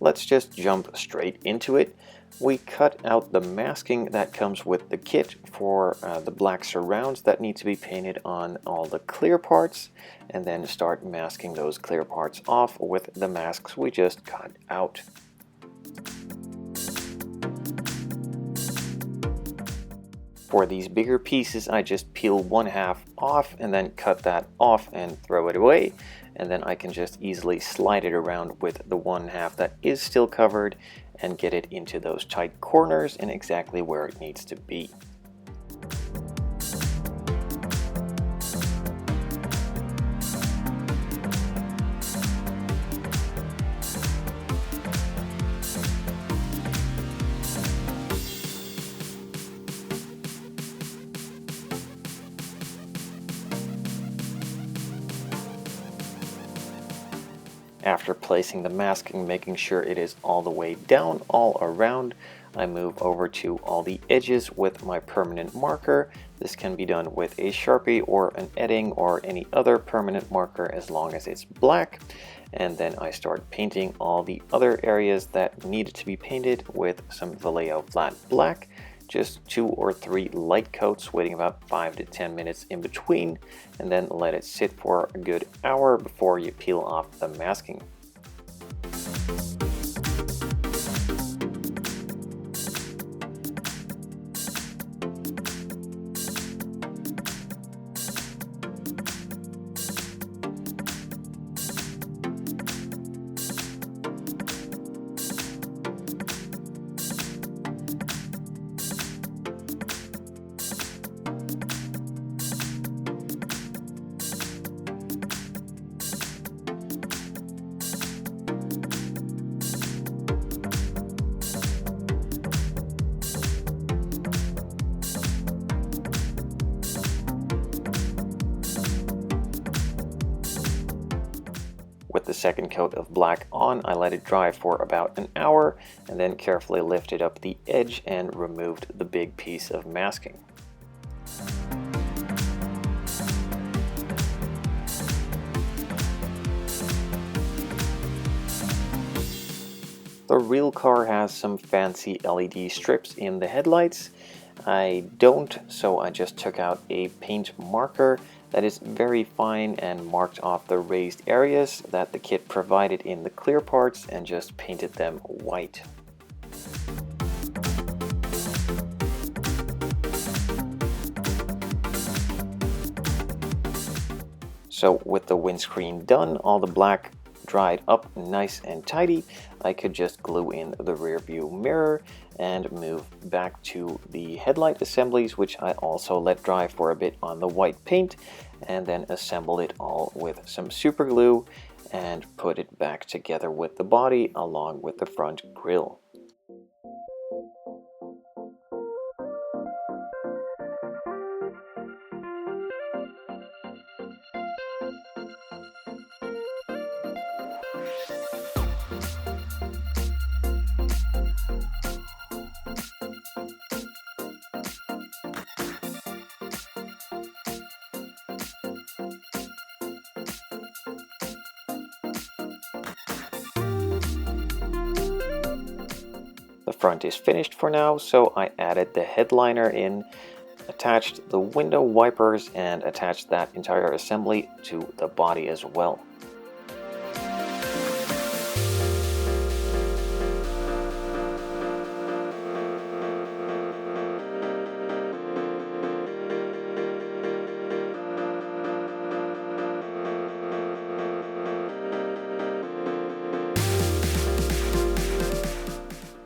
let's just jump straight into it. We cut out the masking that comes with the kit for the black surrounds that need to be painted on all the clear parts, and then start masking those clear parts off with the masks we just cut out. For these bigger pieces, I just peel 1/2 off and then cut that off and throw it away. And then I can just easily slide it around with the 1/2 that is still covered and get it into those tight corners and exactly where it needs to be. After placing the masking, making sure it is all the way down all around, I move over to all the edges with my permanent marker. This can be done with a Sharpie or an Edding or any other permanent marker as long as it's black. And then I start painting all the other areas that needed to be painted with some Vallejo flat black. Just 2 or 3 light coats, waiting about 5 to 10 minutes in between, and then let it sit for a good hour before you peel off the masking. With the second coat of black on, I let it dry for about an hour and then carefully lifted up the edge and removed the big piece of masking. The real car has some fancy LED strips in the headlights. I don't, so I just took out a paint marker that is very fine and marked off the raised areas that the kit provided in the clear parts and just painted them white. So with the windscreen done, all the black dried up nice and tidy, I could just glue in the rear view mirror and move back to the headlight assemblies, which I also let dry for a bit on the white paint, and then assembled it all with some super glue and put it back together with the body along with the front grille. The front is finished for now, so I added the headliner in, attached the window wipers, and attached that entire assembly to the body as well.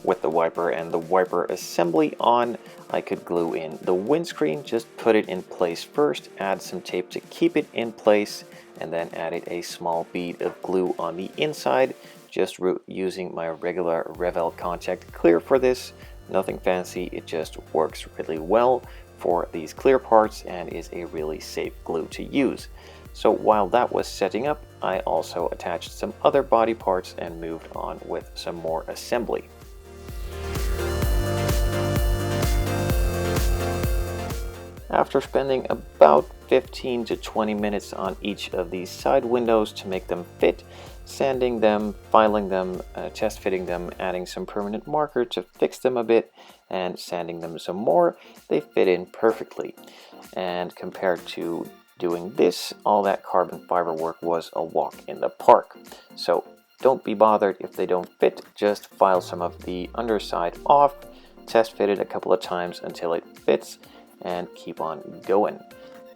With the wiper and the wiper assembly on, I could glue in the windscreen. Just put it in place first, add some tape to keep it in place, and then added a small bead of glue on the inside, just using my regular Revell Contact Clear for this. Nothing fancy, it just works really well for these clear parts and is a really safe glue to use. So while that was setting up, I also attached some other body parts and moved on with some more assembly. After spending about 15 to 20 minutes on each of these side windows to make them fit, sanding them, filing them, test fitting them, adding some permanent marker to fix them a bit, and sanding them some more, they fit in perfectly. And compared to doing this, all that carbon fiber work was a walk in the park. So don't be bothered if they don't fit, just file some of the underside off, test fit it a couple of times until it fits, and keep on going.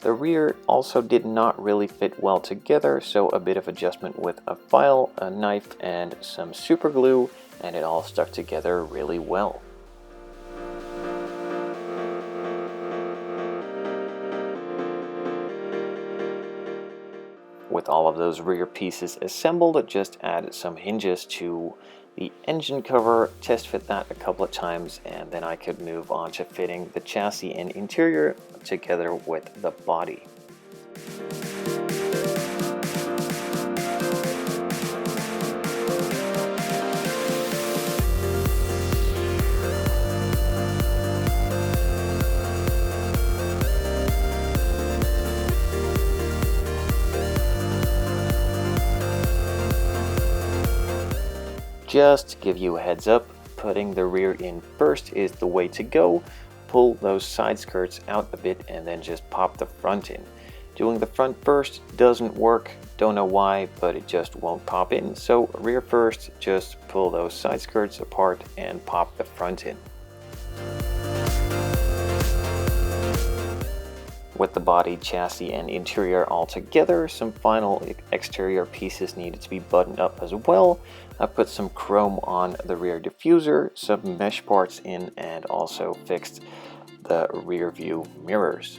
The rear also did not really fit well together, so a bit of adjustment with a file, a knife, and some super glue, and it all stuck together really well. With all of those rear pieces assembled, just add some hinges to the engine cover, test fit that a couple of times, and then I could move on to fitting the chassis and interior together with the body. Just to give you a heads up, putting the rear in first is the way to go. Pull those side skirts out a bit and then just pop the front in. Doing the front first doesn't work, don't know why, but it just won't pop in. So rear first, just pull those side skirts apart and pop the front in. With the body, chassis, and interior all together, some final exterior pieces needed to be buttoned up as well. I put some chrome on the rear diffuser, some mesh parts in, and also fixed the rear view mirrors.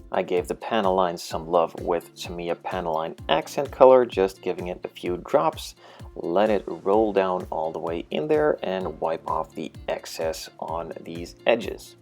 I gave the Panelline some love with Tamiya Panelline accent color, just giving it a few drops, let it roll down all the way in there, and wipe off the excess on these edges.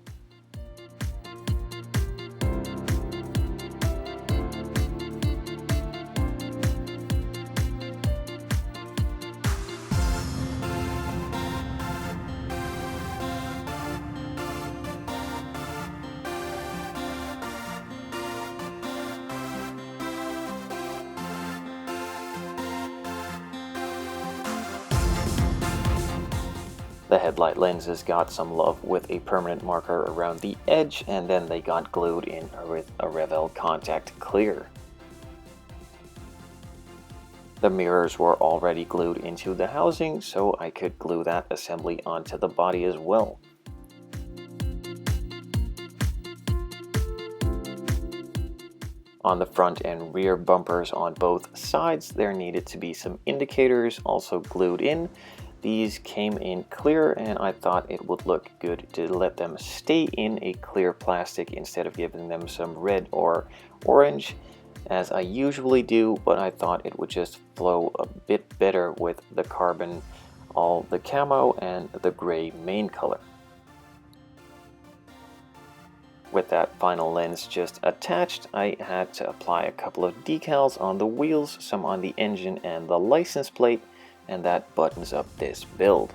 The headlight lenses got some love with a permanent marker around the edge, and then they got glued in with a Revell Contact Clear. The mirrors were already glued into the housing, so I could glue that assembly onto the body as well. On the front and rear bumpers on both sides, there needed to be some indicators also glued in. These came in clear, and I thought it would look good to let them stay in a clear plastic instead of giving them some red or orange, as I usually do, but I thought it would just flow a bit better with the carbon, all the camo, and the gray main color. With that final lens just attached, I had to apply a couple of decals on the wheels, some on the engine and the license plate, and that buttons up this build.